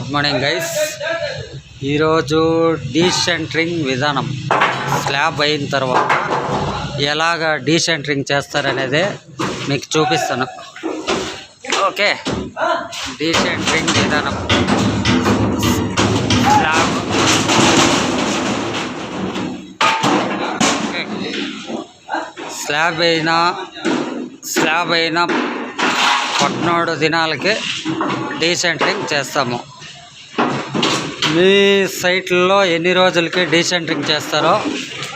Good morning guys. ఈరోజు డీసెంటరింగ్ విధానం slab అయిన తర్వాత ఎలాగ డీసెంటరింగ్ చేస్తారనేదే మీకు చూపిస్తాను. ఓకే, డీసెంటరింగ్ విధానం స్లాబ్ అయినా 17 దినాలకి డీసెంటరింగ్ చేస్తాము. మీ సైట్లో ఎన్ని రోజులకి డీసెంటరింగ్ చేస్తారో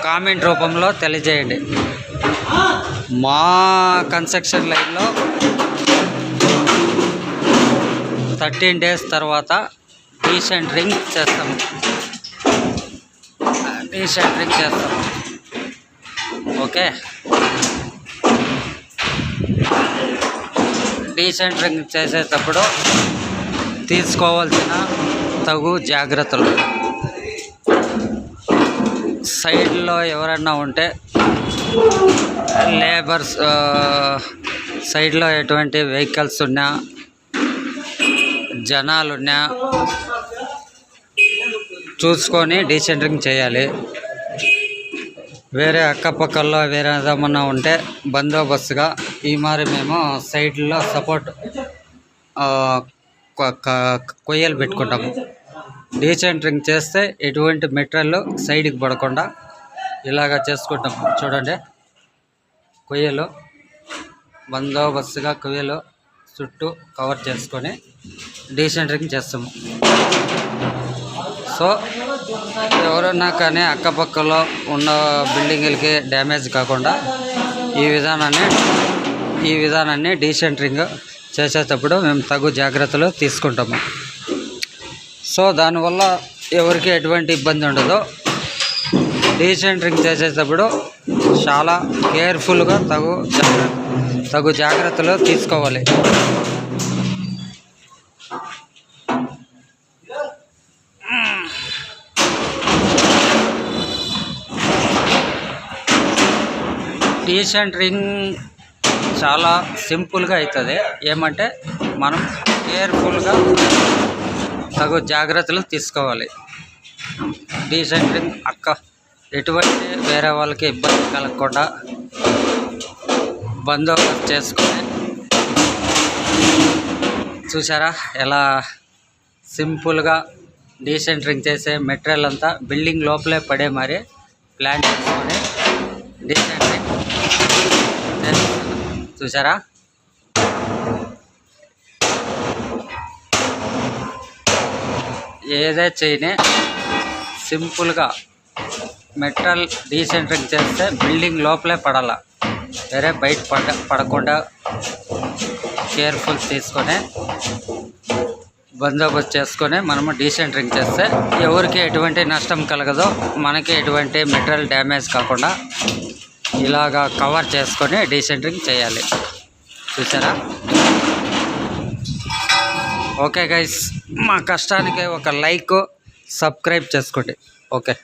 కామెంట్ రూపంలో తెలియజేయండి. మా కన్స్ట్రక్షన్ లైన్లో 13 డేస్ తర్వాత డీసెంటరింగ్ చేస్తాము. ఓకే, డీసెంటరింగ్ చేసేటప్పుడు తీసుకోవాల్సిన తగు జాగ్రత్తలు. సైడ్లో ఎవరన్నా ఉంటే లేబర్స్, సైడ్లో ఎటువంటి వెహికల్స్ ఉన్నా, జనాలున్నా చూసుకొని డీసెంటరింగ్ చేయాలి. వేరే అక్కపక్కల్లో వేరే ఏమన్నా ఉంటే బందోబస్తుగా ఈ మరి మేము సైడ్లో సపోర్ట్ కొయ్యలు పెట్టుకుంటాము. డీసెంటరింగ్ చేస్తే ఎటువంటి మెటీరియల్ సైడ్కి పడకుండా ఇలాగ చేసుకుంటాము. చూడండి, కొయ్యలు బందోబస్తుగా కొయ్యలు చుట్టూ కవర్ చేసుకొని డీసెంటరింగ్ చేస్తాము. సో ఎవరన్నా కానీ అక్కపక్కలో ఉన్న బిల్డింగులకి డ్యామేజ్ కాకుండా ఈ విధానాన్ని డీసెంటరింగ్ చేసేటప్పుడు మేము తగు జాగ్రత్తలు తీసుకుంటాము. సో దానివల్ల ఎవరికి ఎటువంటి ఇబ్బంది ఉండదు. డీసెంటరింగ్ చేసేటప్పుడు చాలా కేర్ఫుల్గా తగు జాగ్రత్తలు తీసుకోవాలి. డీసెంటరింగ్ చాలా సింపుల్గా అవుతుంది. ఏమంటే మనం కేర్ఫుల్గా తగు జాగ్రత్తలు తీసుకోవాలి. డీసెంటరింగ్ ఎటువంటి వేరే వాళ్ళకి ఇబ్బంది కలగకుండా బందోబస్తు చేసుకొని, చూసారా ఎలా సింపుల్గా డీసెంటరింగ్ చేసే మెటీరియల్ అంతా బిల్డింగ్ లోపలే పడే మరి ప్లాన్ చేసుకొని డీసెంటరింగ్ చూసారా. ఏదే చేయని సింపుల్గా మెటీరియల్ డీసెంటరింగ్ చేస్తే బిల్డింగ్ లోపలే పడాల, వేరే బయట పడకుండా కేర్ఫుల్ తీసుకొని బందోబస్తు చేసుకొని మనము డీసెంటరింగ్ చేస్తే ఎవరికి ఎటువంటి నష్టం కలగదో, మనకి ఎటువంటి మెటీరియల్ డ్యామేజ్ కాకుండా ఇలాగా కవర్ చేసుకొని డీసెంటరింగ్ చేయాలి. చూసారా. ఓకే గైస్, మా కష్టానికి ఒక లైక్, సబ్స్క్రైబ్ చేసుకోండి. ఓకే.